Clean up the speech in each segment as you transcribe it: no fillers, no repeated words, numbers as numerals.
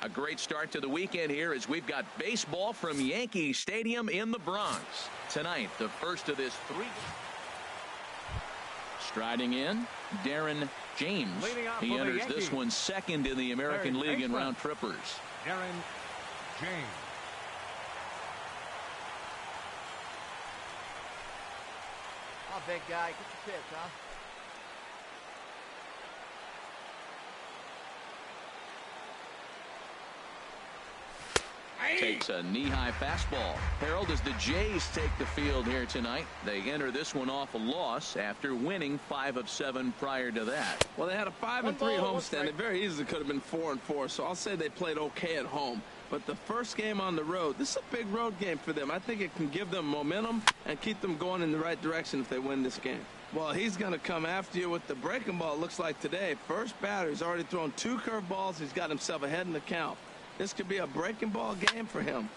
A great start to the weekend here as we've got baseball from Yankee Stadium in the Bronx. Tonight, the first of this three. Striding in, Darren James. He enters this one second in the American League in round trippers. Darren James. Oh, big guy, get your pitch, huh? Takes a knee-high fastball. Harold, as the Jays take the field here tonight, they enter this one off a loss after winning 5 of 7 prior to that. Well, they had a 5-3 homestand. It very easily could have been 4-4, so I'll say they played okay at home. But the first game on the road, this is a big road game for them. I think it can give them momentum and keep them going in the right direction if they win this game. Well, he's going to come after you with the breaking ball, it looks like today. First batter, he's already thrown 2 curveballs. He's got himself ahead in the count. This could be a breaking ball game for him.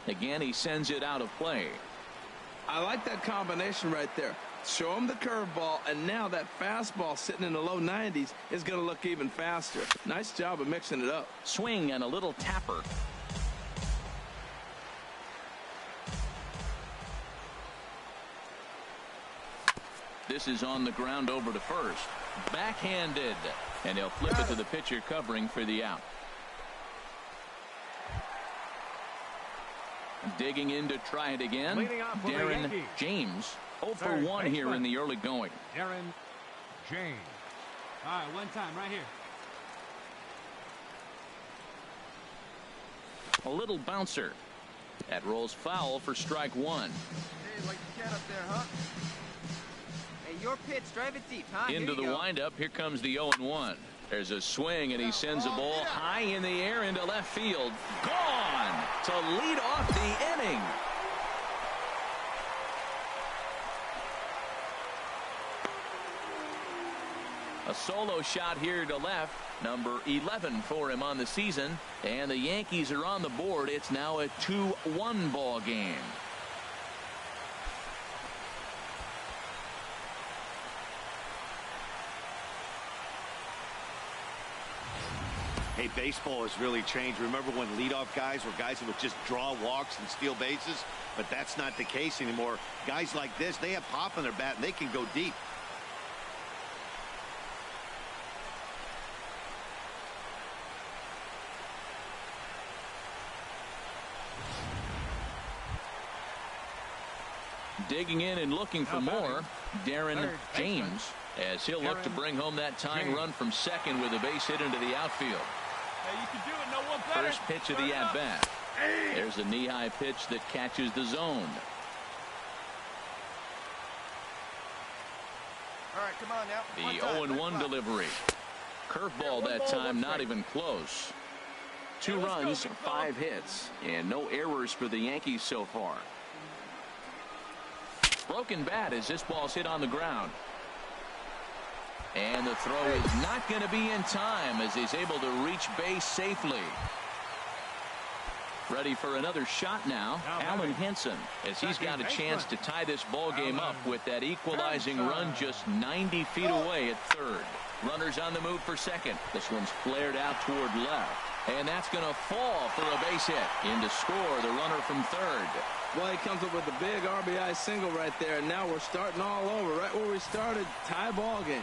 Again, he sends it out of play. I like that combination right there. Show him the curveball, and now that fastball sitting in the low 90s is going to look even faster. Nice job of mixing it up. Swing and a little tapper. This is on the ground over to first. Backhanded. And he'll flip it to the pitcher covering for the out. Digging in to try it again. Darren James. 0 for 1 here in the early going. Darren James. All right, one time right here. A little bouncer. That rolls foul for strike 1. Hey, like the cat up there, huh? Hey, your pitch, drive it deep, huh? Into the windup. Here comes the 0-1. There's a swing, and he sends a ball high in the air into left field. Gone to lead off the inning. A solo shot here to left. Number 11 for him on the season. And the Yankees are on the board. It's now a 2-1 ball game. Hey, baseball has really changed. Remember when leadoff guys were guys who would just draw walks and steal bases? But that's not the case anymore. Guys like this, they have pop in their bat and they can go deep. Digging in and looking for more, Darren James, as he'll look to bring home that tying run from second with a base hit into the outfield. Hey, you can do it. No one better. First pitch of the at-bat. There's a knee-high pitch that catches the zone. All right, come on now. The 0-1 delivery. Curveball that time, not even close. 2 runs, 5 hits, and no errors for the Yankees so far. Broken bat as this ball's hit on the ground. And the throw is not going to be in time as he's able to reach base safely. Ready for another shot now, Alan Henson, as he's got a chance to tie this ball game up with that equalizing run just 90 feet away at third. Runners on the move for second. This one's flared out toward left. And that's going to fall for a base hit. In to score the runner from third. Well, he comes up with a big RBI single right there, and now we're starting all over right where we started. Tie ball game.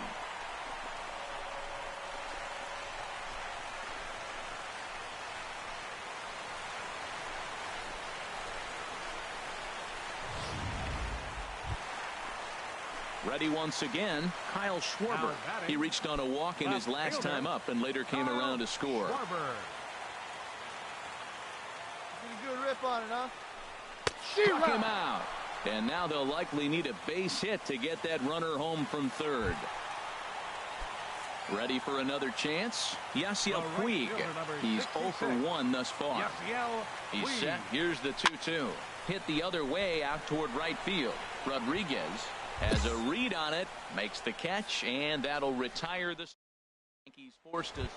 Ready once again, Kyle Schwarber. He reached on a walk in his last time up and later came around to score. Pretty good rip on it, huh? Struck him out. And now they'll likely need a base hit to get that runner home from third. Ready for another chance? Yasiel Puig. He's 0 for 1 thus far. He's set. Here's the 2-2. Hit the other way out toward right field. Rodriguez has a read on it, makes the catch, and that'll retire the Yankees forced us.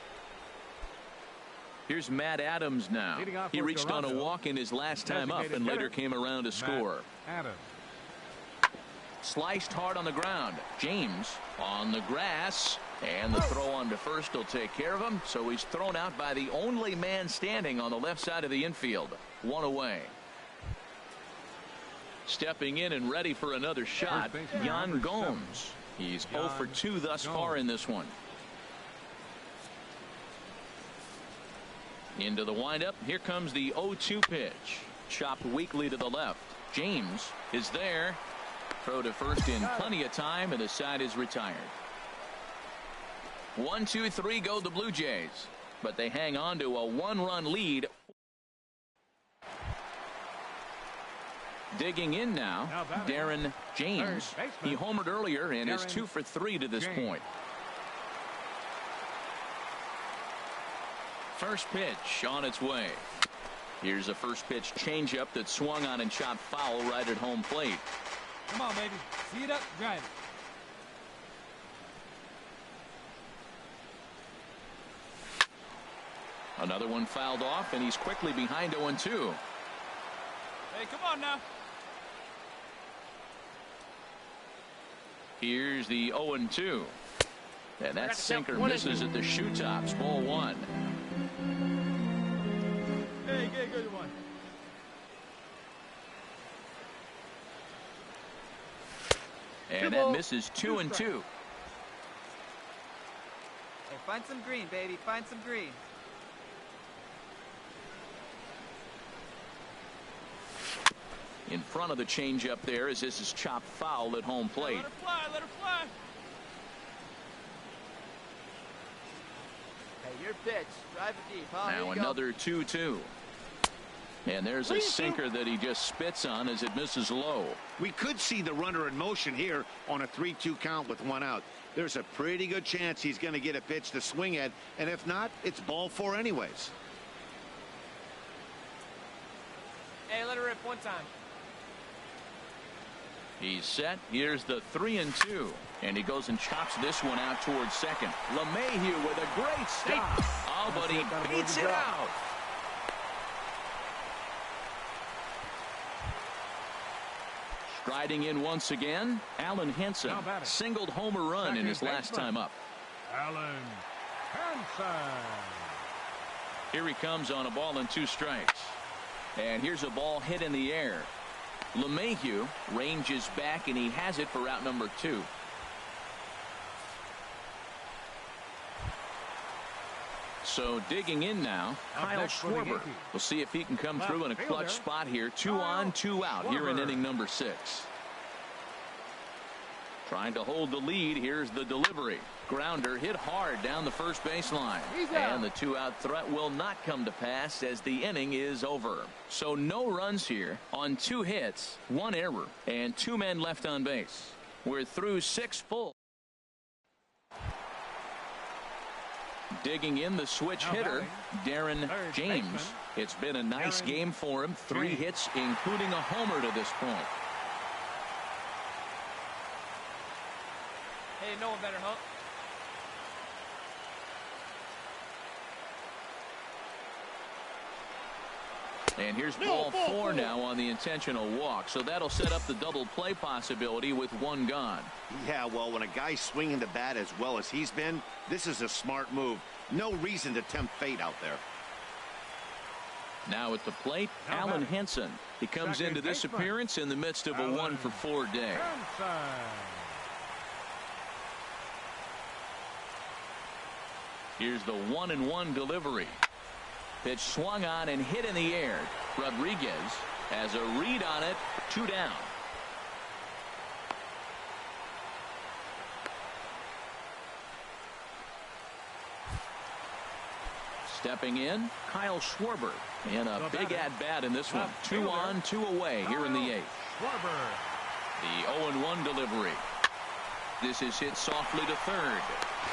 Here's Matt Adams now. He reached on a walk in his last time up and later came around to score. sliced hard on the ground. James on the grass, and the throw on to first will take care of him. So he's thrown out by the only man standing on the left side of the infield. One away. Stepping in and ready for another shot, Yan Gomes. He's 0 for 2 thus far in this one. Into the windup. Here comes the 0-2 pitch. Chopped weakly to the left. James is there. Throw to first in plenty of time, and the side is retired. 1, 2, 3 go the Blue Jays, but they hang on to a 1-run lead. Digging in now, Darren James. He homered earlier and is 2 for 3 to this point. First pitch on its way. Here's a first pitch changeup that swung on and chopped foul right at home plate. Come on, baby. See it up, drive it. Another one fouled off, and he's quickly behind 0-2. Hey, come on now. Here's the 0-2. And that sinker misses at the shoe tops. Ball 1. Hey, good one. And that misses 2-2. Hey, find some green, baby. Find some green. In front of the changeup there as this is chopped foul at home plate. Let her fly, let her fly. Hey, your pitch. Drive it deep, huh? Now another 2-2. And there's a sinker that he just spits on as it misses low. We could see the runner in motion here on a 3-2 count with 1 out. There's a pretty good chance he's going to get a pitch to swing at, and if not, it's ball 4 anyways. Hey, let her rip one time. He's set. Here's the 3-2. And he goes and chops this one out towards second. LeMahieu with a great stop. Oh, but he beats it out. Striding in once again, Alan Henson singled homer run in his last time up. Alan Henson. Here he comes on a ball and 2 strikes. And here's a ball hit in the air. LeMahieu ranges back, and he has it for out number 2. So digging in now, Kyle Schwarber. We'll see if he can come through in a clutch spot here. 2 on, 2 out here in inning number 6. Trying to hold the lead. Here's the delivery. Grounder hit hard down the first baseline. And the 2-out threat will not come to pass as the inning is over. So no runs here on 2 hits, 1 error, and 2 men left on base. We're through 6 full. Digging in the switch hitter, Darren James. It's been a nice game for him. 3 hits, including a homer to this point. Hey, no one better, huh? And here's ball 4 now on the intentional walk. So that'll set up the double play possibility with 1 gone. Yeah, well, when a guy's swinging the bat as well as he's been, this is a smart move. No reason to tempt fate out there. Now at the plate, Alan Henson. He comes into this appearance in the midst of a 1-for-4 day. Here's the 1-1 delivery. Pitch swung on and hit in the air. Rodriguez has a read on it. 2 down. Stepping in, Kyle Schwarber. And a big at-bat in this one. 2 on, 2 away here in the 8th. The 0-1 delivery. This is hit softly to third.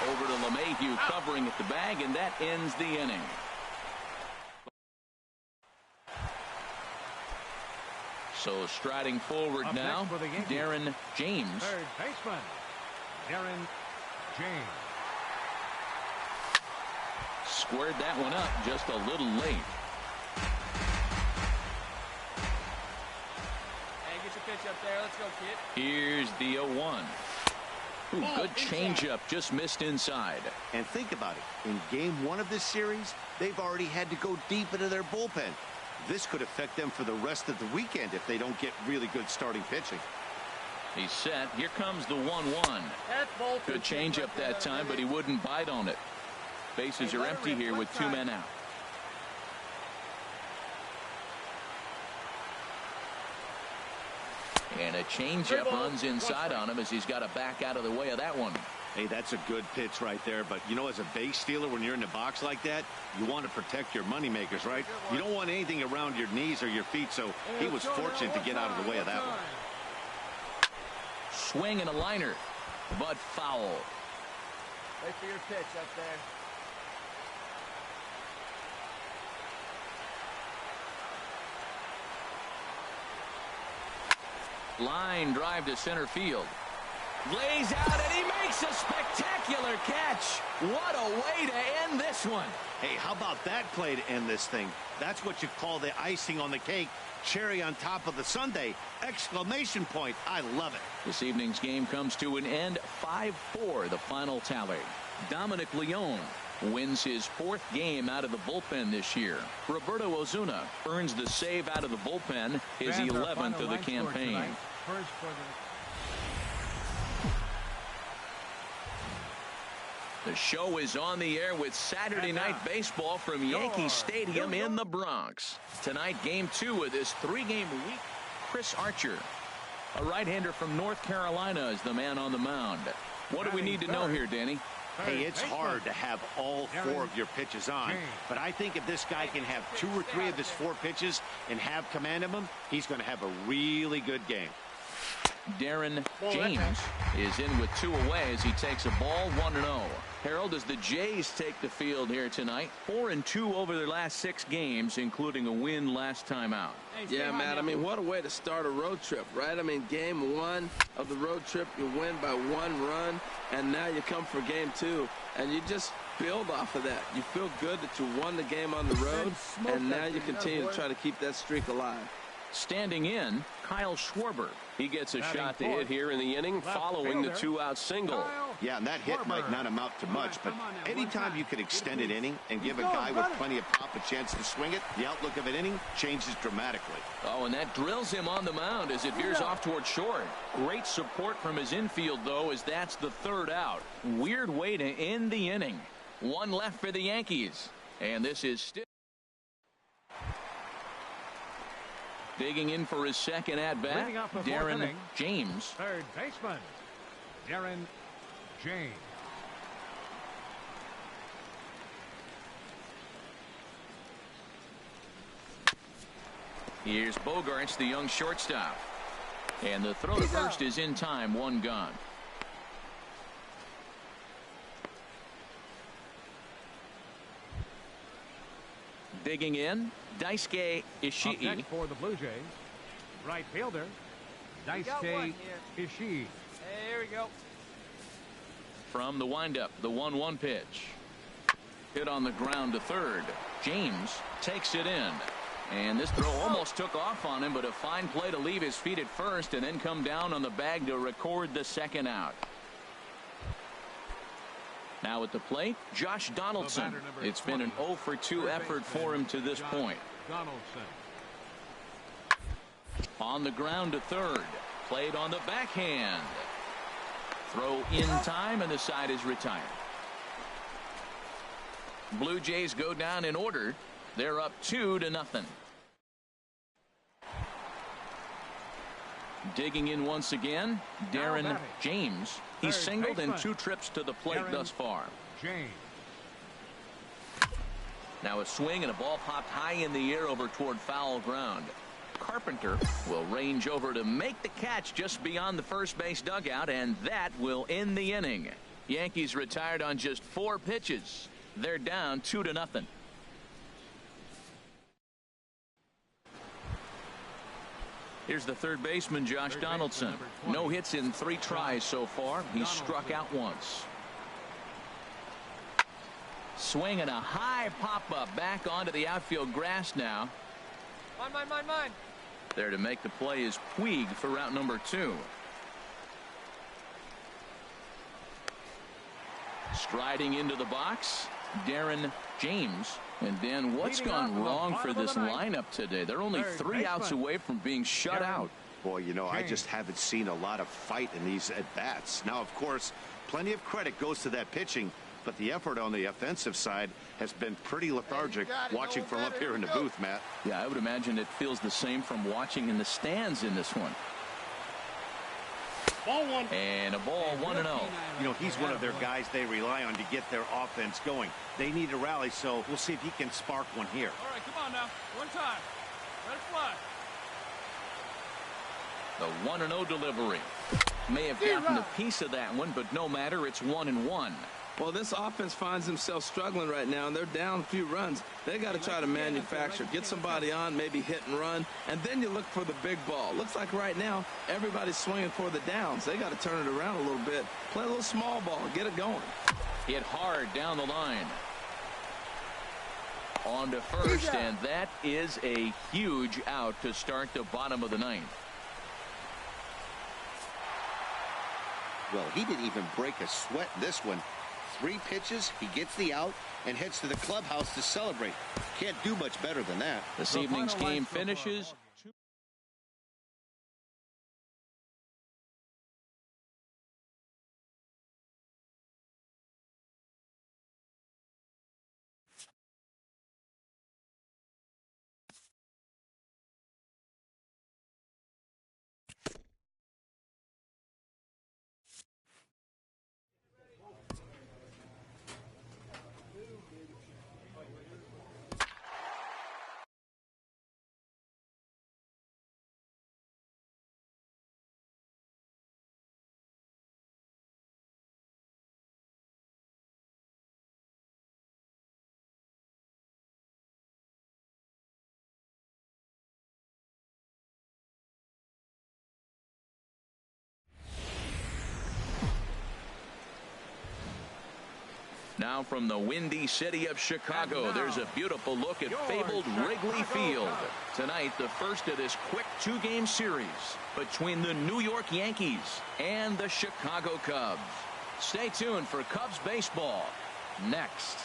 Over to LeMahieu covering at the bag, and that ends the inning. So striding forward now, Darren James. Third baseman, Darren James. Squared that one up just a little late. Hey, get your pitch up there. Let's go, kid. Here's the 0-1. Ooh, good changeup, just missed inside. And think about it. In game 1 of this series, they've already had to go deep into their bullpen. This could affect them for the rest of the weekend if they don't get really good starting pitching. He's set. Here comes the 1-1. Good changeup that time, but he wouldn't bite on it. Bases are empty here with 2 men out. And a changeup runs inside on him as he's got to back out of the way of that one. Hey, that's a good pitch right there. But, you know, as a base stealer, when you're in the box like that, you want to protect your moneymakers, right? You don't want anything around your knees or your feet, so he was fortunate to get out of the way of that one. Swing and a liner, but foul. Wait for your pitch up there. Line drive to center field. Lays out and he makes a spectacular catch. What a way to end this one. Hey, how about that play to end this thing? That's what you call the icing on the cake. Cherry on top of the sundae. Exclamation point. I love it. This evening's game comes to an end. 5-4 the final tally. Dominic Leone wins his 4th game out of the bullpen this year. Roberto Ozuna earns the save out of the bullpen, his 11th of the campaign. First for The show is on the air with Saturday Night Baseball from Yankee Stadium in the Bronx. Tonight, Game 2 of this 3-game week. Chris Archer, a right-hander from North Carolina, is the man on the mound. What do we need to know here, Danny? Hey, it's hard to have all 4 of your pitches on, but I think if this guy can have 2 or 3 of his 4 pitches and have command of them, he's going to have a really good game. Darren James is in with 2 away as he takes a ball 1-0. Harold, as the Jays take the field here tonight, 4-2 over their last 6 games, including a win last time out. Yeah, Matt, I mean, what a way to start a road trip, right? I mean, game 1 of the road trip, you win by 1 run, and now you come for game 2, and you just build off of that. You feel good that you won the game on the road, and now you continue to try to keep that streak alive. Standing in, Kyle Schwarber. He gets a shot to hit here in the inning following the 2-out single. Yeah, and that hit might not amount to much, but anytime you can extend an inning and give a guy with plenty of pop a chance to swing it, the outlook of an inning changes dramatically. Oh, and that drills him on the mound as it veers off toward short. Great support from his infield, though, as that's the 3rd out. Weird way to end the inning. 1 left for the Yankees, and this is still. Digging in for his 2nd at-bat, Darren James. third baseman, Darren James. Here's Bogarts, the young shortstop. And the throw to first is in time, 1 gone. Digging in, Daisuke Ishii. Up next for the Blue Jays, right fielder, Daisuke Ishii. Hey, here we go. From the windup, the 1-1 pitch. Hit on the ground to third. James takes it in. And this throw almost took off on him, but a fine play to leave his feet at first and then come down on the bag to record the 2nd out. Now at the plate, Josh Donaldson. It's been an 0-for-2 effort for him to this point. On the ground to third. Played on the backhand. Throw in time, and the side is retired. Blue Jays go down in order. They're up 2-0. Digging in once again, Darren James. He's singled in 2 trips to the plate thus far. James. Now a swing and a ball popped high in the air over toward foul ground. Carpenter will range over to make the catch just beyond the first base dugout, and that will end the inning. Yankees retired on just 4 pitches. They're down 2-0. Here's the 3rd baseman, Josh Donaldson. No hits in 3 tries so far. He's struck out once. Swing and a high pop-up back onto the outfield grass now. Mine. There to make the play is Puig for route number 2. Striding into the box, Darren James. And Dan, what's gone wrong for this lineup today? They're only 3 outs away from being shut out. Boy, you know, I just haven't seen a lot of fight in these at-bats. Now, of course, plenty of credit goes to that pitching, but the effort on the offensive side has been pretty lethargic watching from up here in the booth, Matt. Yeah, I would imagine it feels the same from watching in the stands in this one. Ball 1. And a ball 1-0. You know, he's one of their guys they rely on to get their offense going. They need a rally, so we'll see if he can spark one here. All right, come on now. One time. Let it fly. The 1-0 delivery. May have gotten a piece of that one, but no matter, it's 1-1. Well, this offense finds themselves struggling right now, and they're down a few runs. They got to try to manufacture, get somebody on, maybe hit and run, and then you look for the big ball. Looks like right now everybody's swinging for the downs. They got to turn it around a little bit, play a little small ball, get it going. Hit hard down the line. On to first, and that is a huge out to start the bottom of the 9th. Well, he didn't even break a sweat in this one. 3 pitches, he gets the out and heads to the clubhouse to celebrate. Can't do much better than that. This evening's game finishes. Now from the windy city of Chicago, there's a beautiful look at fabled Wrigley Field. Tonight, the first of this quick 2-game series between the New York Yankees and the Chicago Cubs. Stay tuned for Cubs baseball next.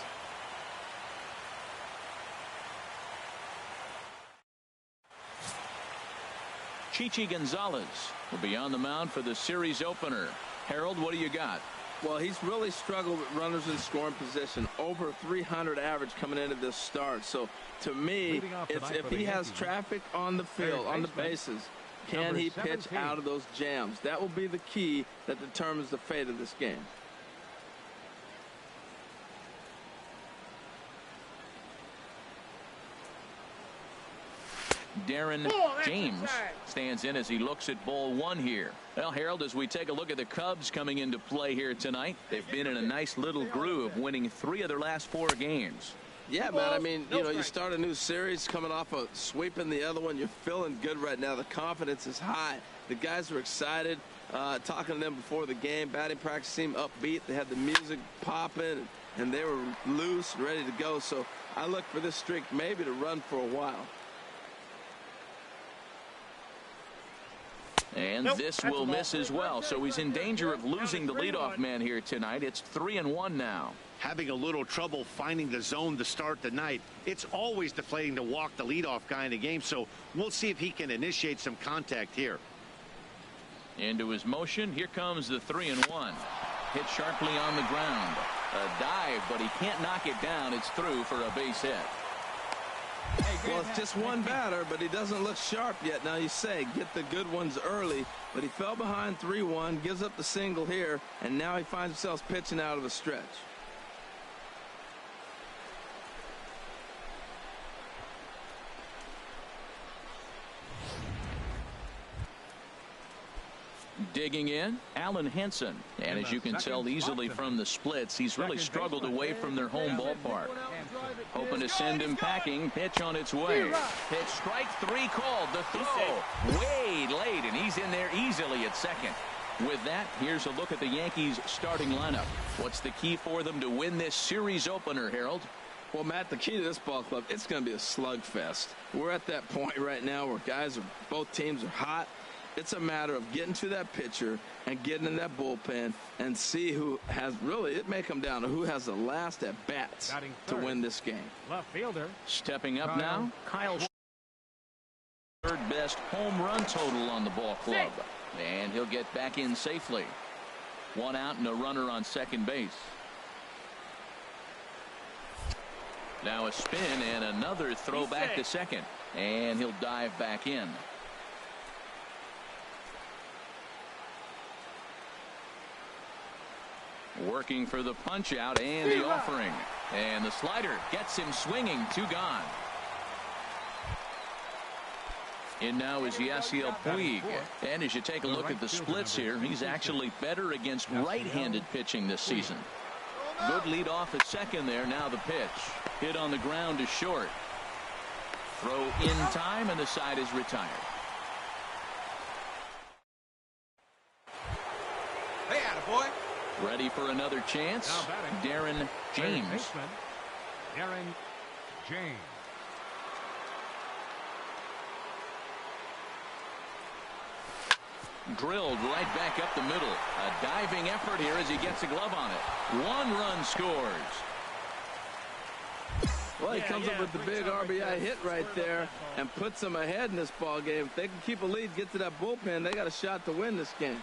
Chichi Gonzalez will be on the mound for the series opener. Harold, what do you got? Well, he's really struggled with runners in scoring position, over 300 average coming into this start. So to me, it's if he has traffic on the field, on the bases, can he pitch out of those jams? That will be the key that determines the fate of this game. Darren James stands in as he looks at ball 1 here. Well, Harold, as we take a look at the Cubs coming into play here tonight, they've been in a nice little groove, winning 3 of their last 4 games. Yeah, man, I mean, you know, you start a new series coming off of sweeping the other one. You're feeling good right now. The confidence is high. The guys are excited. Talking to them before the game, batting practice seemed upbeat. They had the music popping, and they were loose, ready to go. So I look for this streak maybe to run for a while. And this will miss as well, so he's in danger of losing the leadoff man here tonight. It's 3-1 now. Having a little trouble finding the zone to start the night. It's always deflating to walk the leadoff guy in the game, so we'll see if he can initiate some contact here. Into his motion, here comes the 3-1. Hit sharply on the ground. A dive, but he can't knock it down. It's through for a base hit. Well, it's just one batter, but he doesn't look sharp yet. Now you say, get the good ones early, but he fell behind 3-1, gives up the single here, and now he finds himself pitching out of a stretch. Digging in, Alan Henson. And as you can tell easily from the splits, he's really struggled away from their home ballpark. Hoping to send him packing. Pitch on its way. Pitch strike 3 called. The throw way late, and he's in there easily at second. With that, here's a look at the Yankees starting lineup. What's the key for them to win this series opener, Harold? Well, Matt, the key to this ball club, it's going to be a slugfest. We're at that point right now where both teams are hot. It's a matter of getting to that pitcher and getting in that bullpen and see who has really, it may come down to who has the last at bats to win this game. Left fielder. Stepping up now, Kyle. Third best home run total on the ball club. And he'll get back in safely. One out and a runner on second base. Now a spin and another throw back to second. And he'll dive back in. Working for the punch out and the offering. And the slider gets him swinging. 2 gone. In now is Yasiel Puig. And as you take a look at the splits here, he's actually better against right-handed pitching this season. Good lead off at second there. Now the pitch. Hit on the ground to short. Throw in time, and the side is retired. Hey, attaboy. Ready for another chance. Darren James. Darren James. Drilled right back up the middle. A diving effort here as he gets a glove on it. 1 run scores. Well, he comes up with the big RBI hit right there and puts them ahead in this ball game. If they can keep a lead, get to that bullpen, they got a shot to win this game.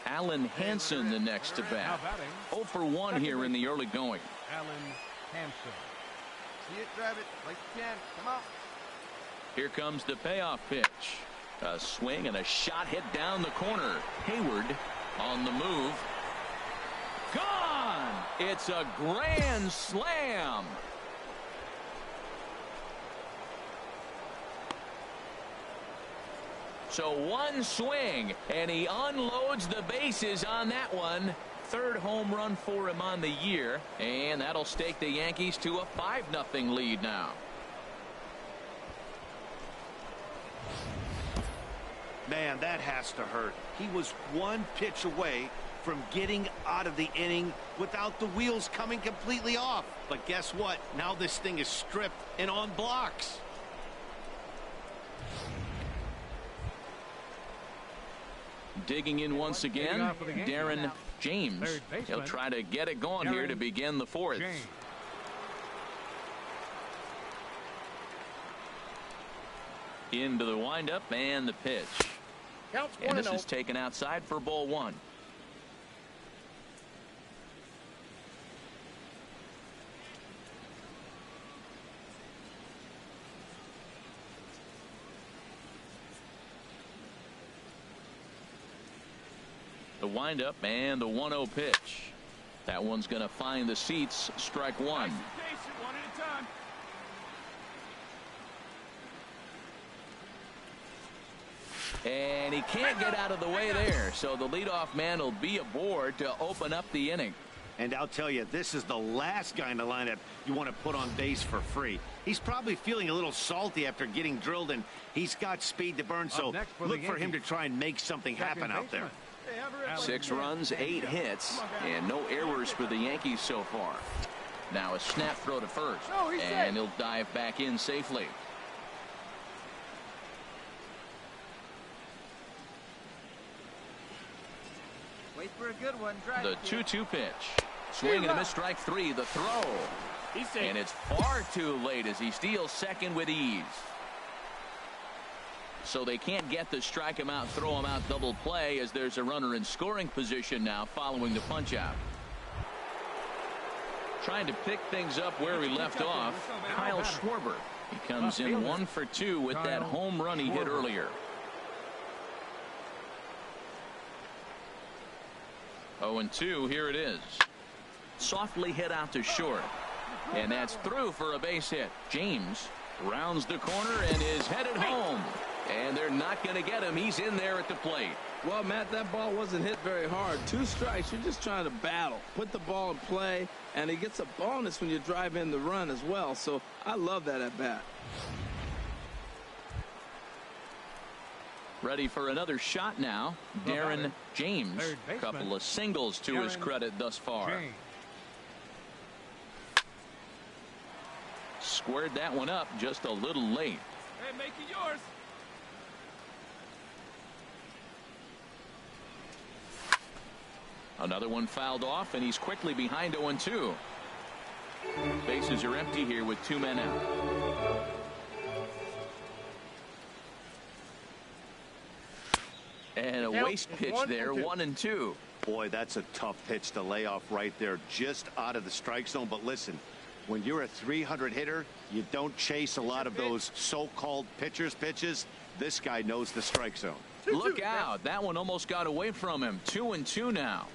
Alan Hansen the next to bat. 0 for 1 here in the early going. Alan Hansen. See it, drive it like you can. Come on. Here comes the payoff pitch. A swing and a shot hit down the corner. Hayward on the move. Gone! It's a grand slam. So 1 swing, and he unloads the bases on that one. 3rd home run for him on the year, and that'll stake the Yankees to a 5-0 lead now. Man, that has to hurt. He was 1 pitch away from getting out of the inning without the wheels coming completely off. But guess what? Now this thing is stripped and on blocks. Digging in once again, Darren James. He'll try to get it going here to begin the 4th. Into the windup and the pitch. And this is taken outside for ball 1. The windup and the 1-0 pitch. That one's going to find the seats. Strike 1. One at a time. And he can't get out of the way there. So the leadoff man will be aboard to open up the inning. And I'll tell you, this is the last guy in the lineup you want to put on base for free. He's probably feeling a little salty after getting drilled, and he's got speed to burn. So look for him to try and make something happen out there. 6 runs, 8 hits, and no errors for the Yankees so far. Now a snap throw to first, and he'll dive back in safely. Wait for a good one. Drive the 2-2 pitch. Swing and a miss, strike 3. The throw. And it's far too late as he steals second with ease. So they can't get the strike him out, throw him out double play as there's a runner in scoring position now following the punch out. Trying to pick things up where he left off, Kyle Schwarber. He comes in 1 for 2 with that home run he hit earlier. 0-2, here it is. Softly hit out to short. And that's through for a base hit. James rounds the corner and is headed home. And they're not going to get him. He's in there at the plate. Well, Matt, that ball wasn't hit very hard. 2 strikes. You're just trying to battle. Put the ball in play, and he gets a bonus when you drive in the run as well. So I love that at bat. Ready for another shot now. Darren James. A couple of singles to his credit thus far. Squared that one up just a little late. Hey, make it yours. Another one fouled off, and he's quickly behind 0-2. Bases are empty here with 2 men out. And a waste pitch there, 1-2. Boy, that's a tough pitch to lay off right there, just out of the strike zone. But listen, when you're a 300 hitter, you don't chase a lot of those so-called pitchers' pitches. This guy knows the strike zone. Look out. That one almost got away from him. 2-2 now.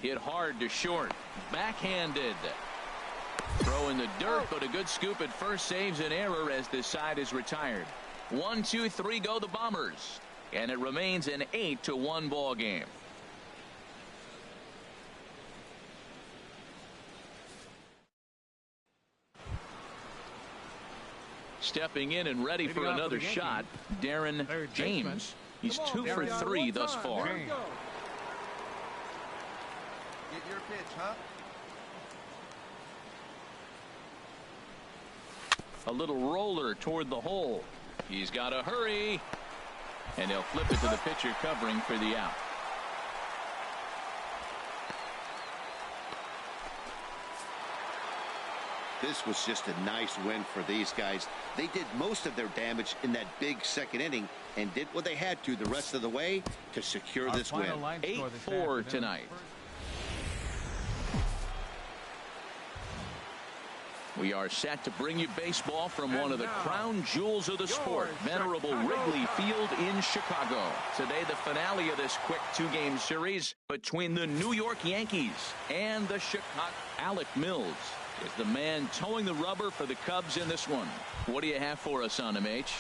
Hit hard to short. Backhanded. Throw in the dirt, but a good scoop at first saves an error as this side is retired. 1, 2, 3 go the Bombers. And it remains an 8-1 ball game. Stepping in and ready for another shot, Darren James. He's 2 for 3 thus far. Get your pitch, huh? A little roller toward the hole. He's got to hurry. And he'll flip it to the pitcher covering for the out. This was just a nice win for these guys. They did most of their damage in that big second inning and did what they had to the rest of the way to secure this win. 8-4 tonight. We are set to bring you baseball from one of the crown jewels of the sport, venerable Wrigley Field in Chicago. Today, the finale of this quick 2-game series between the New York Yankees and the Chicago. Alec Mills is the man towing the rubber for the Cubs in this one. What do you have for us on him, H?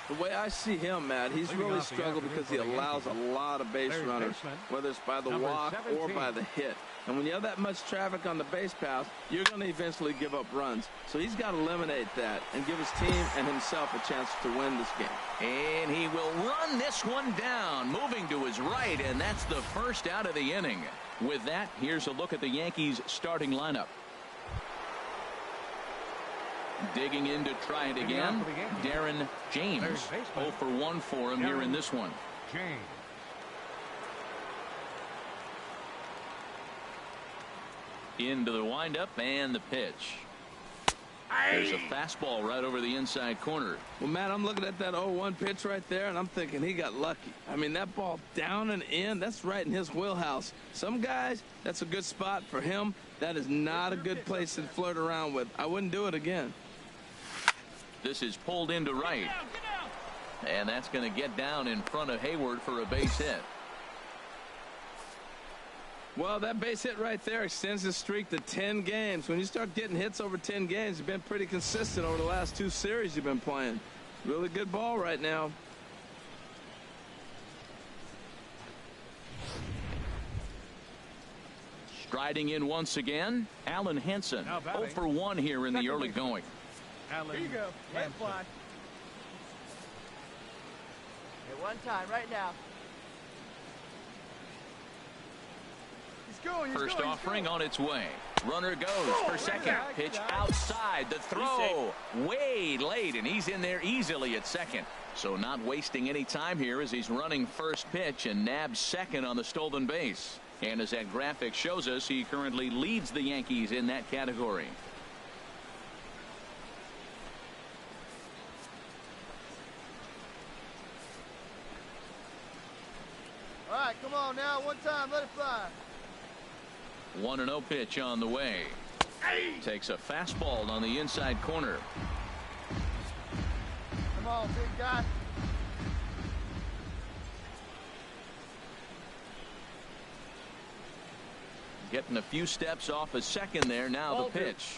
The way I see him, Matt, he's really struggled because he allows a lot of base runners, whether it's by the walk or by the hit. And when you have that much traffic on the base paths, you're going to eventually give up runs. So he's got to eliminate that and give his team and himself a chance to win this game. And he will run this one down, moving to his right, and that's the first out of the inning. With that, here's a look at the Yankees' starting lineup. Digging in to try it again, Darren James. 0 for 1 for him here in this one. Into the windup and the pitch. There's a fastball right over the inside corner. Well, Matt, I'm looking at that 0-1 pitch right there, and I'm thinking he got lucky. I mean, that ball down and in, that's right in his wheelhouse. Some guys, that's a good spot for him. That is not a good place to flirt around with. I wouldn't do it again. This is pulled into right. And that's going to get down in front of Hayward for a base hit. Well, that base hit right there extends the streak to 10 games. When you start getting hits over 10 games, you've been pretty consistent over the last 2 series you've been playing. Really good ball right now. Striding in once again, Alan Henson. 0 for 1 here in the early going. Here you go. Let it fly. At one time, right now. First offering on its way. Runner goes for second. Pitch outside. The throw way late, and he's in there easily at second. So not wasting any time here as he's running first pitch and nabs second on the stolen base. And as that graphic shows us, he currently leads the Yankees in that category. All right, come on now. One time, let it fly. 1-0 pitch on the way. Takes a fastball on the inside corner. Come on, big guy. Getting a few steps off a second there. Now the pitch.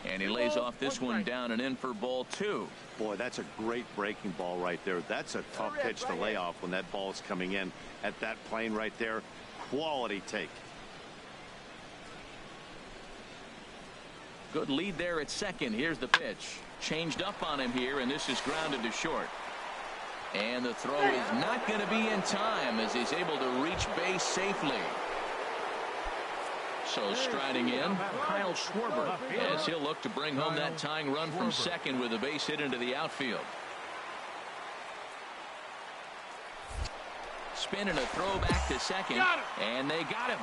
And he lays off this one down and in for ball 2. Boy, that's a great breaking ball right there. That's a tough pitch to lay off when that ball's coming in at that plane right there. Quality take. Good lead there at second. Here's the pitch. Changed up on him here, and this is grounded to short. And the throw is not going to be in time as he's able to reach base safely. So striding in, Kyle Schwarber, as he'll look to bring home that tying run from second with a base hit into the outfield. Spin and a throw back to second, and they got him.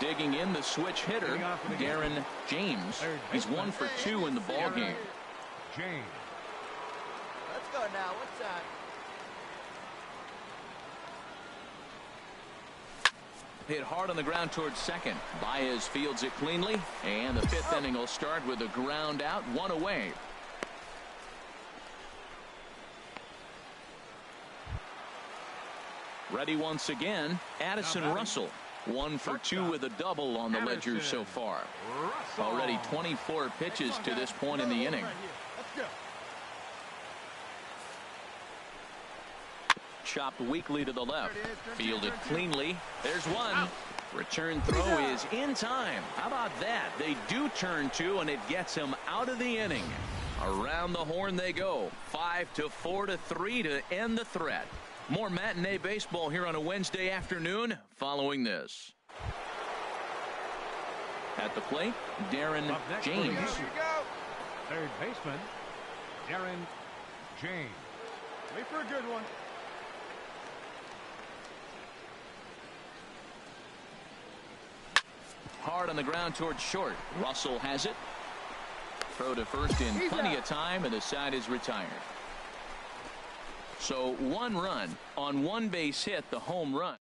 Digging in, the switch hitter, Darren James. He's 1 for 2 in the ball game. James. Let's go now. What's that? Hit hard on the ground towards second. Baez fields it cleanly, and the 5th inning will start with a ground out, 1 away. Ready once again, Addison Russell. 1 for 2 with a double on the ledger so far. Already 24 pitches to this point in the inning. Chopped weakly to the left. Fielded cleanly. There's one. Return throw is in time. How about that? They do turn 2, and it gets him out of the inning. Around the horn they go. 5-4-3 to end the threat. More matinee baseball here on a Wednesday afternoon following this. At the plate, Darren James. Third baseman, Darren James. Wait for a good one. Hard on the ground towards short. Russell has it. Throw to first in plenty of time, and the side is retired. So 1 run on 1 base hit, the home run.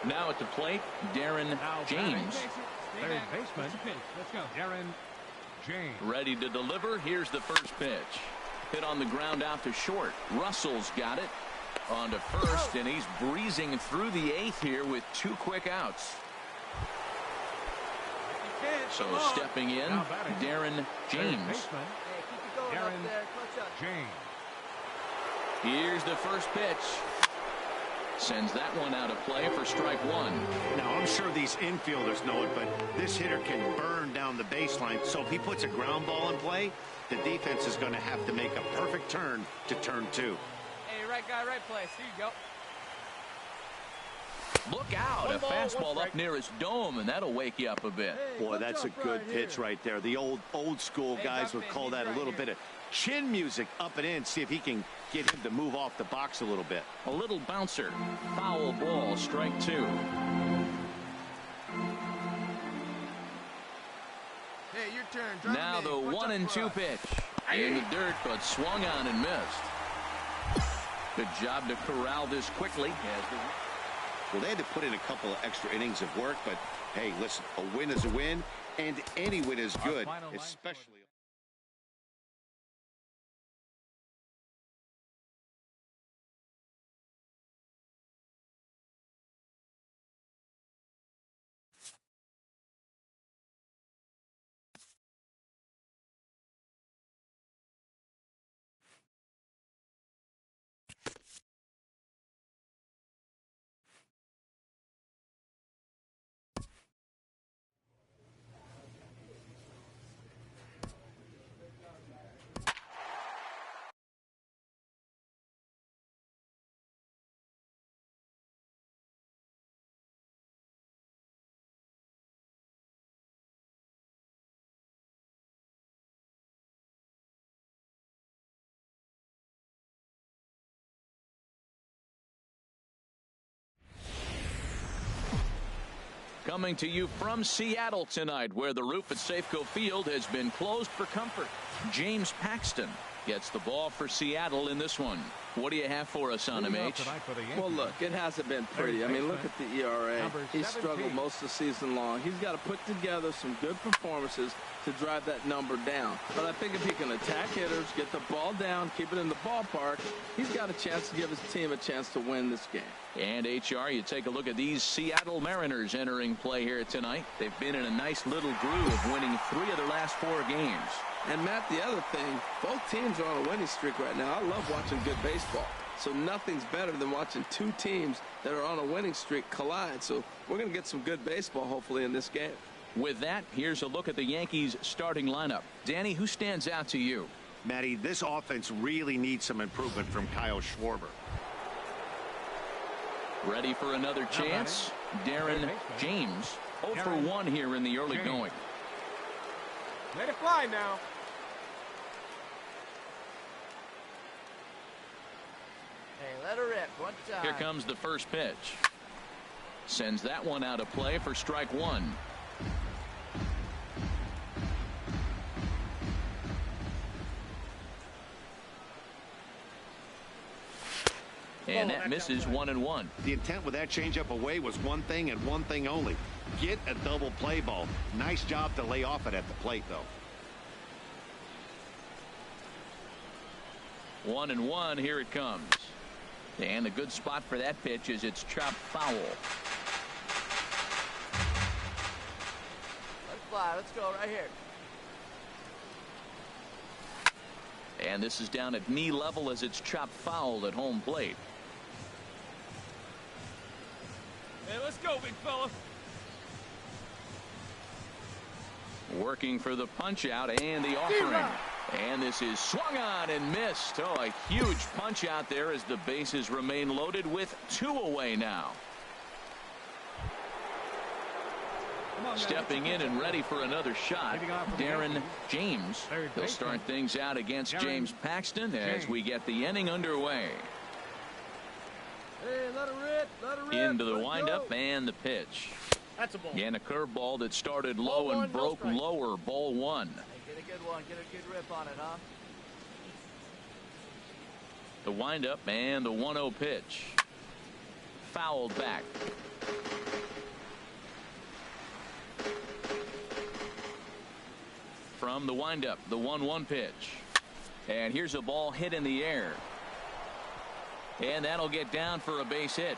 Now at the plate, Darren James. Third baseman, let's go. Darren James. Ready to deliver. Here's the first pitch. Hit on the ground out to short. Russell's got it. On to first, and he's breezing through the 8th here with 2 quick outs. So stepping in, Darren James. Darren James. Here's the first pitch. Sends that one out of play for strike 1. Now, I'm sure these infielders know it, but this hitter can burn down the baseline. So if he puts a ground ball in play, the defense is going to have to make a perfect turn to turn 2. Hey, right guy, right place. Here you go. Look out, a fastball up near his dome, and that'll wake you up a bit. Boy, that's a good pitch right there. The old school guys would call that a little bit of chin music up and in. See if he can get him to move off the box a little bit. A little bouncer. Foul ball, strike 2. Hey, your turn. Now the 1-2 pitch. In the dirt, but swung on and missed. Good job to corral this quickly. Well, they had to put in a couple of extra innings of work, but hey, listen, a win is a win, and any win is good, especially. Coming to you from Seattle tonight, where the roof at Safeco Field has been closed for comfort. James Paxton gets the ball for Seattle in this one. What do you have for us on him, H? Well, look, it hasn't been pretty. I mean, look at the ERA. He's struggled most of the season long. He's got to put together some good performances to drive that number down. But I think if he can attack hitters, get the ball down, keep it in the ballpark, he's got a chance to give his team a chance to win this game. And HR, you take a look at these Seattle Mariners entering play here tonight. They've been in a nice little groove, winning 3 of their last 4 games. And, Matt, the other thing, both teams are on a winning streak right now. I love watching good baseball. So nothing's better than watching two teams that are on a winning streak collide. So we're going to get some good baseball, hopefully, in this game. With that, here's a look at the Yankees starting lineup. Danny, who stands out to you? Matty, this offense really needs some improvement from Kyle Schwarber. Ready for another chance? Darren James, 0 for 1 here in the early going. Let it fly now. Hey, let her rip one time. Here comes the first pitch. Sends that one out of play for strike one. And that misses 1-1. The intent with that changeup away was one thing and one thing only. Get a double play ball. Nice job to lay off it at the plate, though. 1-1. Here it comes. And a good spot for that pitch is it's chopped foul. Let's fly. Let's go right here. And this is down at knee level as it's chopped foul at home plate. Hey, let's go, big fella. Working for the punch out and the offering. And this is swung on and missed. Oh, a huge punch out there as the bases remain loaded with 2 away now. Stepping in and ready for another shot, Darren James. They'll start things out against James Paxton as we get the inning underway. Hey, let her rip. Let her rip. Into the windup and the pitch. That's a ball. And a curveball that started low and broke lower. Ball 1. Hey, get a good one. Get a good rip on it, huh? The windup and the 1-0 pitch. Fouled back. From the windup, the 1-1 pitch. And here's a ball hit in the air. And that'll get down for a base hit.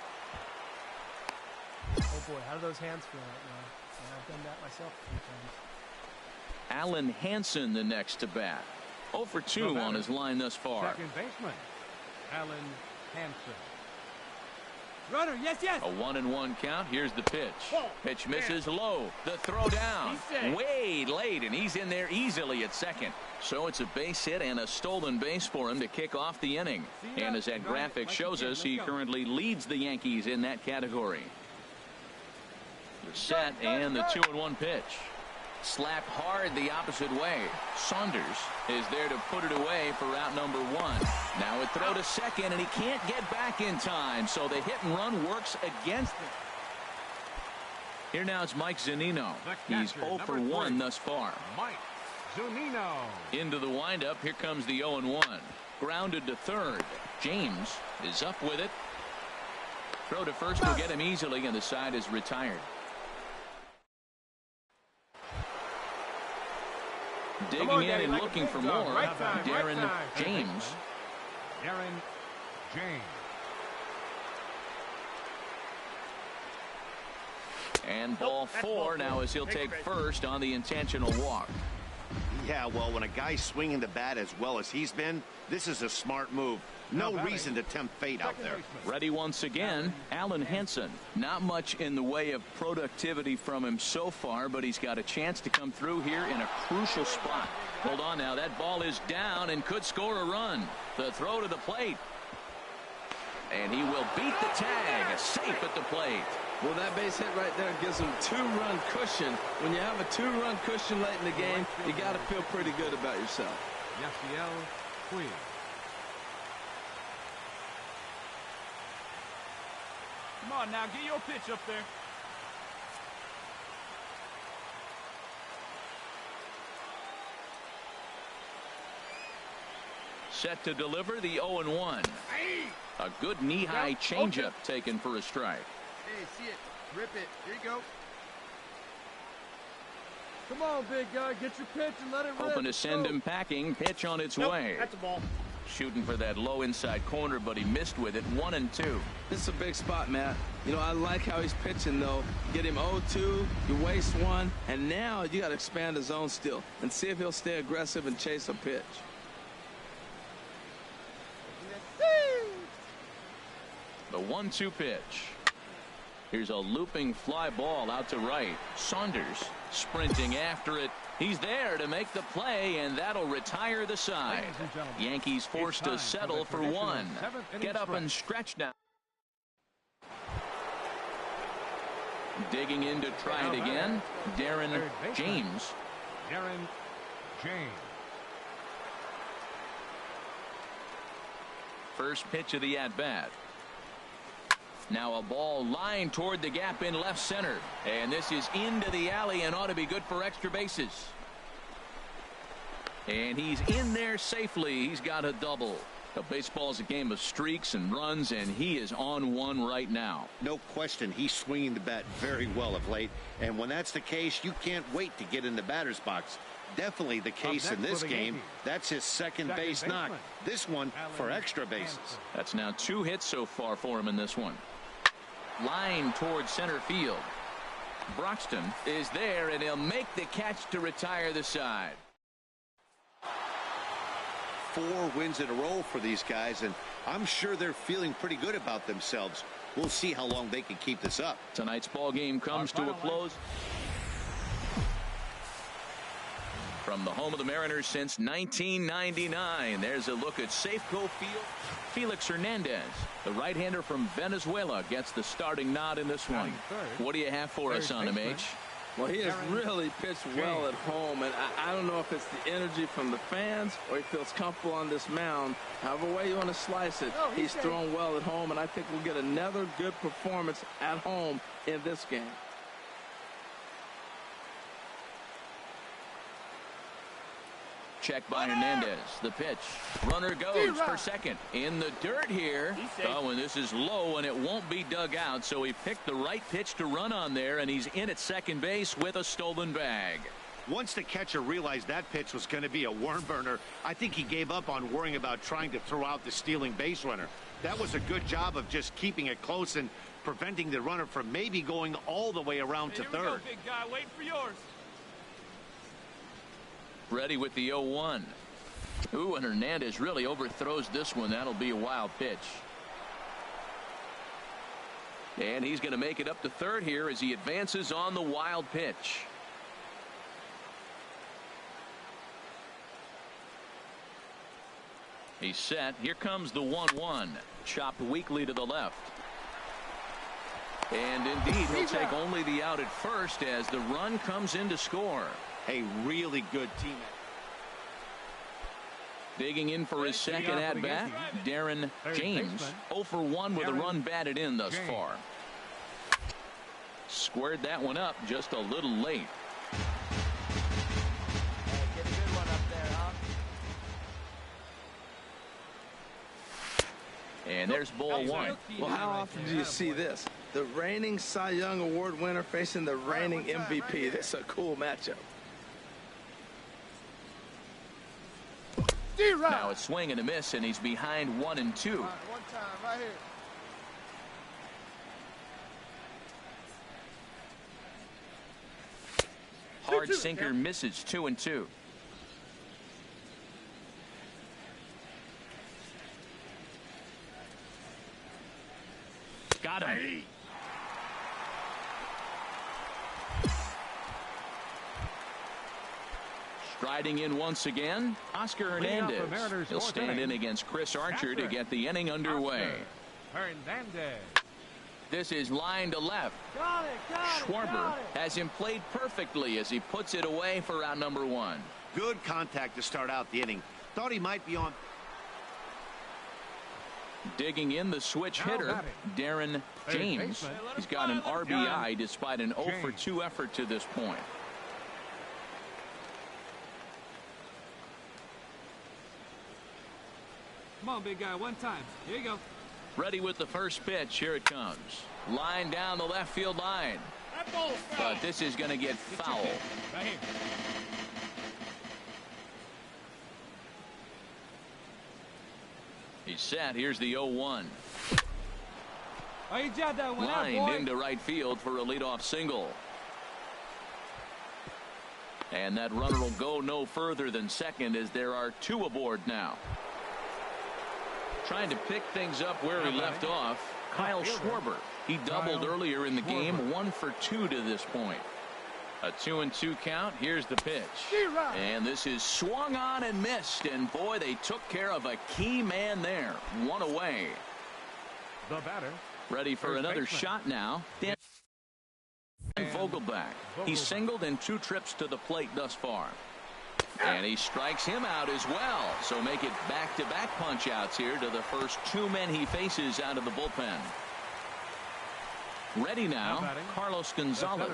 Oh boy, how do those hands feel right now? And I've done that myself a few times. Alan Hansen the next to bat. 0 for 2 on his line thus far. Second baseman, Alan Hansen. Runner, yes, yes. A 1-1 count. Here's the pitch. Pitch misses low. The throw down. Way late, and he's in there easily at second. So it's a base hit and a stolen base for him to kick off the inning. And as that graphic shows us, he currently leads the Yankees in that category. The set and the 2-1 pitch. Slapped hard the opposite way. Saunders is there to put it away for out number 1. Now a throw to second, and he can't get back in time, so the hit and run works against him. Here now it's Mike Zunino. He's 0 for 1 thus far. Mike Zunino. Into the windup. Here comes the 0-1. Grounded to third. James is up with it. Throw to first will get him easily, and the side is retired. Digging in and looking for more. Darren James. Darren James. And ball 4 now as he'll take first on the intentional walk. Yeah, well, when a guy's swinging the bat as well as he's been, this is a smart move. No reason to tempt fate out there. Ready once again, Alan Hansen. Not much in the way of productivity from him so far, but he's got a chance to come through here in a crucial spot. Hold on now, that ball is down and could score a run. The throw to the plate. And he will beat the tag, safe at the plate. Well, that base hit right there gives him 2-run cushion. When you have a 2-run cushion late in the game, you got to feel pretty good about yourself. Yasiel Puig. Come on now, get your pitch up there. Set to deliver the 0-1. A good knee-high changeup taken for a strike. Hey, see it. Rip it. Here you go. Come on, big guy. Get your pitch and let it rip. Hoping to send him packing. Pitch on its way. That's a ball. Shooting for that low inside corner, but he missed with it. 1-2. This is a big spot, Matt. You know, I like how he's pitching, though. Get him 0-2, you waste one, and now you got to expand the zone still and see if he'll stay aggressive and chase a pitch. The 1-2 pitch. Here's a looping fly ball out to right. Saunders sprinting after it. He's there to make the play, and that'll retire the side. Yankees forced to settle for one. Get up and stretch now. Digging in to try it again. Darren James. Darren James. First pitch of the at-bat. Now a ball lined toward the gap in left center. And this is into the alley and ought to be good for extra bases. And he's in there safely. He's got a double. The baseball's a game of streaks and runs, and he is on one right now. No question, he's swinging the bat very well of late. And when that's the case, you can't wait to get in the batter's box. Definitely the case in this game. That's his second base knock. This one for extra bases. That's now 2 hits so far for him in this one. Line toward center field. Broxton is there, and he'll make the catch to retire the side. 4 wins in a row for these guys, and I'm sure they're feeling pretty good about themselves. We'll see how long they can keep this up. Tonight's ball game comes to a close. From the home of the Mariners since 1999, there's a look at Safeco Field. Felix Hernandez, the right-hander from Venezuela, gets the starting nod in this one. What do you have for us on him, H? Well, he has really pitched well at home, and I don't know if it's the energy from the fans or he feels comfortable on this mound. However way you want to slice it, he's thrown well at home, and I think we'll get another good performance at home in this game. Check by Hernandez. The pitch. Runner goes for second. In the dirt here. Oh, and this is low, and it won't be dug out. So he picked the right pitch to run on there, and he's in at second base with a stolen bag. Once the catcher realized that pitch was going to be a worm burner, I think he gave up on worrying about trying to throw out the stealing base runner. That was a good job of just keeping it close and preventing the runner from maybe going all the way around to third. Here we go, big guy. Waiting for yours. Ready with the 0-1. Ooh, and Hernandez really overthrows this one. That'll be a wild pitch. And he's going to make it up to third here as he advances on the wild pitch. He's set. Here comes the 1-1. Chopped weakly to the left. And indeed, he'll take only the out at first as the run comes in to score. A really good team. Digging in for his second at-bat, Darren James. 0 for 1 with a run batted in thus far. Squared that one up just a little late. Get a good one up there, huh? And there's ball 1. Well, how often do you see this? The reigning Cy Young Award winner facing the reigning MVP. This is a cool matchup. Now a swing and a miss, and he's behind 1-2. One time, right here. Hard sinker misses. 2-2. Got him. Striding in once again, Oscar Hernandez. He'll stand in against Chris Archer to get the inning underway. Hernandez. This is line to left. Schwarber has him played perfectly as he puts it away for out number 1. Good contact to start out the inning. Thought he might be on. Digging in the switch hitter, Darren James. He's got an RBI despite an 0 for 2 effort to this point. Come on, big guy. One time. Here you go. Ready with the first pitch. Here it comes. Line down the left field line. But this is going to get foul. Right here. He's set. Here's the 0-1. Oh, you jot that one out, boy. Lined into right field for a leadoff single. And that runner will go no further than second as there are 2 aboard now. Trying to pick things up where he left off, Kyle Schwarber. He doubled earlier in the game, 1 for 2 to this point. A 2-2 count. Here's the pitch. And this is swung on and missed. And boy, they took care of a key man there. 1 away. The batter. Ready for another shot now. Dan Vogelback. He singled in 2 trips to the plate thus far. And he strikes him out as well. So make it back-to-back punch-outs here to the first 2 men he faces out of the bullpen. Ready now, Carlos Gonzalez.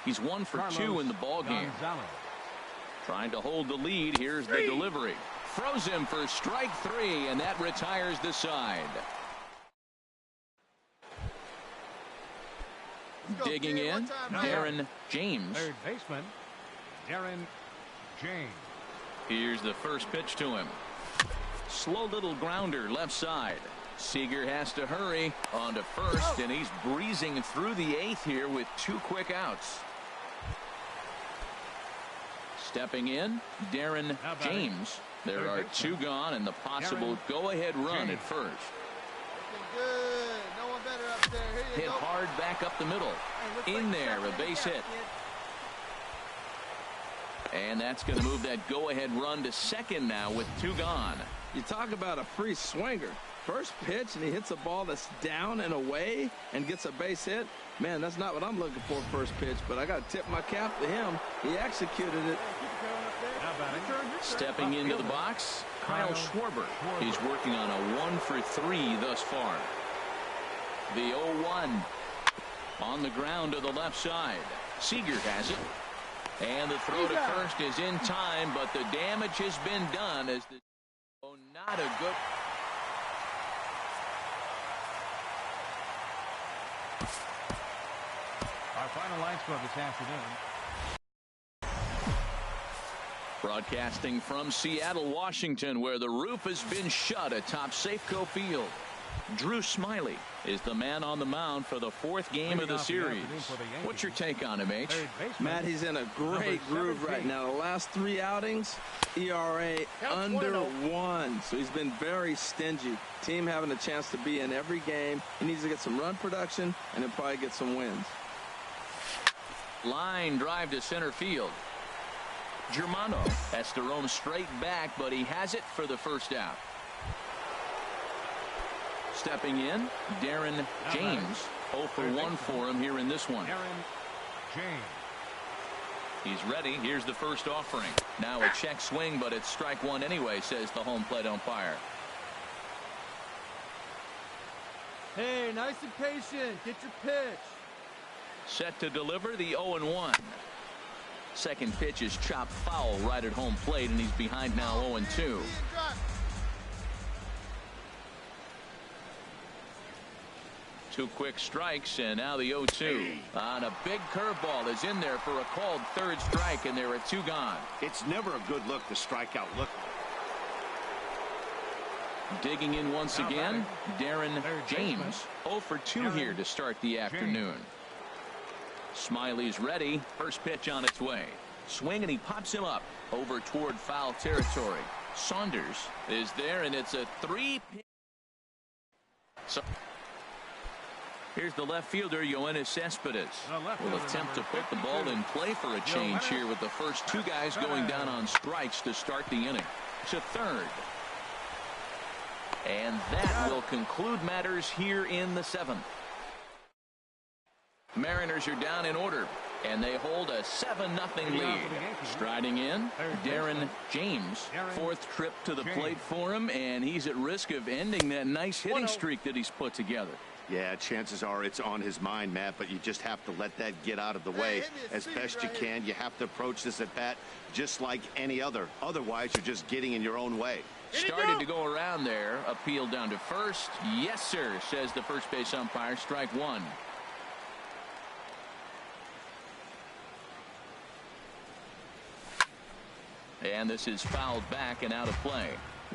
He's 1 for 2 in the ball game. Trying to hold the lead. Here's the delivery. Throws him for strike 3, and that retires the side. Digging in, Darren James. Third baseman, Darren James. Here's the first pitch to him. Slow little grounder left side. Seager has to hurry on to first, and he's breezing through the 8th here with 2 quick outs. Stepping in, Darren James. There are 2 gone and the possible go-ahead run at first. Good. No one better up there. Here you Hit go. hard back up the middle. In there, a base hit. And that's going to move that go-ahead run to second now with 2 gone. You talk about a free swinger. First pitch, and he hits a ball that's down and away and gets a base hit. Man, that's not what I'm looking for first pitch, but I got to tip my cap to him. He executed it. Stepping into the box, Kyle Schwarber. He's working on a 1 for 3 thus far. The 0-1 on the ground to the left side. Seager has it. And the throw to first is in time, but the damage has been done as the not a good. Our final line score this afternoon. Broadcasting from Seattle, Washington, where the roof has been shut atop Safeco Field. Drew Smiley is the man on the mound for the 4th game of the series. What's your take on him, H? Matt, he's in a great groove right now. The last 3 outings, ERA under 1. So he's been very stingy. Team having a chance to be in every game. He needs to get some run production and he'll probably get some wins. Line drive to center field. Germano has to roam straight back, but he has it for the first out. Stepping in, Darren James. 0 for 1 for him here in this one. Darren James. He's ready. Here's the first offering. Now a check swing, but it's strike 1 anyway, says the home plate umpire. Hey, nice and patient. Get your pitch. Set to deliver the 0-1. Second pitch is chopped foul right at home plate, and he's behind now 0-2. 2 quick strikes, and now the 0-2 on a big curveball is in there for a called 3rd strike, and there are 2 gone. It's never a good look to strike out. Look. Digging in once again, Darren James. 0 for 2 here to start the afternoon. Smiley's ready. First pitch on its way. Swing, and he pops him up over toward foul territory. Saunders is there, and it's a 3-pitch. So here's the left fielder, Yoenis Cespedes. Will attempt to put the ball in play for a change here with the first 2 guys going down on strikes to start the inning. To third. And that will conclude matters here in the 7th. Mariners are down in order, and they hold a 7-0 lead. Striding in, Darren James. 4th trip to the plate for him, and he's at risk of ending that nice hitting streak that he's put together. Yeah, chances are it's on his mind, Matt, but you just have to let that get out of the way as best you can. You have to approach this at bat just like any other. Otherwise, you're just getting in your own way. Started to go around there. Appeal down to first. Yes, sir, says the first base umpire. Strike 1. And this is fouled back and out of play.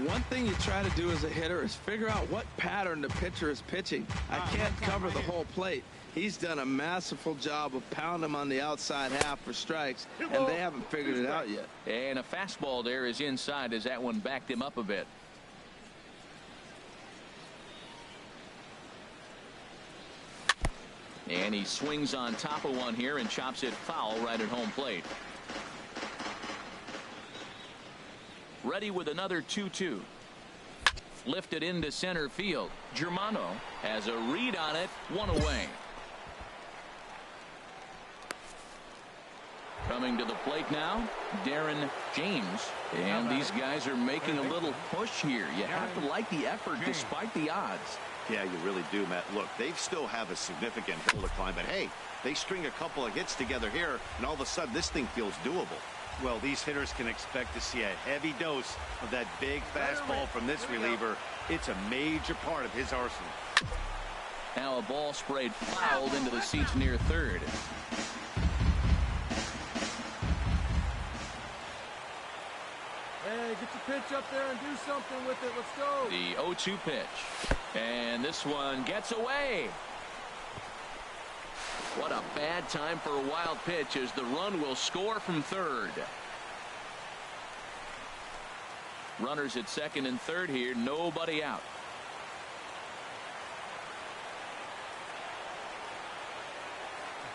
One thing you try to do as a hitter is figure out what pattern the pitcher is pitching. I can't cover the whole plate. He's done a masterful job of pounding him on the outside half for strikes, and they haven't figured it out yet. And a fastball there is inside as that one backed him up a bit. And he swings on top of one here and chops it foul right at home plate. Ready with another 2-2. Lifted into center field. Germano has a read on it. One away. Coming to the plate now, Darren James. And these guys are making a little push here. You have to like the effort despite the odds. Yeah, you really do, Matt. Look, they still have a significant hill to climb, but hey, they string a couple of hits together here, and all of a sudden this thing feels doable. Well, these hitters can expect to see a heavy dose of that big fastball from this reliever. It's a major part of his arsenal. Now a ball sprayed fouled into the seats near third. Hey, get your pitch up there and do something with it. Let's go. The 0-2 pitch. And this one gets away. What a bad time for a wild pitch as the run will score from third. Runners at second and third here. Nobody out.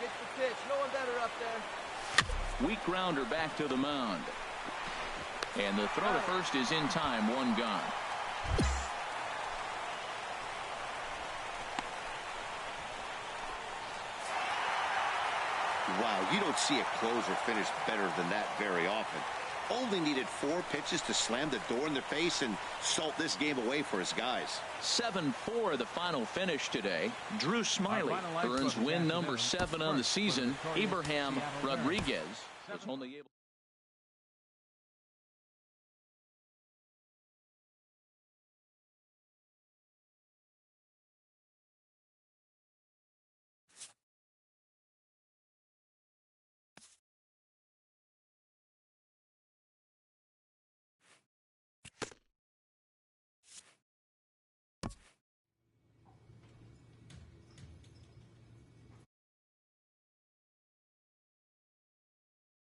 Get the pitch. No one better up there. Weak grounder back to the mound. And the throw to first is in time. One gone. Wow, you don't see a closer finish better than that very often. Only needed 4 pitches to slam the door in their face and salt this game away for his guys. 7-4 the final finish today. Drew Smiley earns win number 7 on the season. Abraham Rodriguez was only able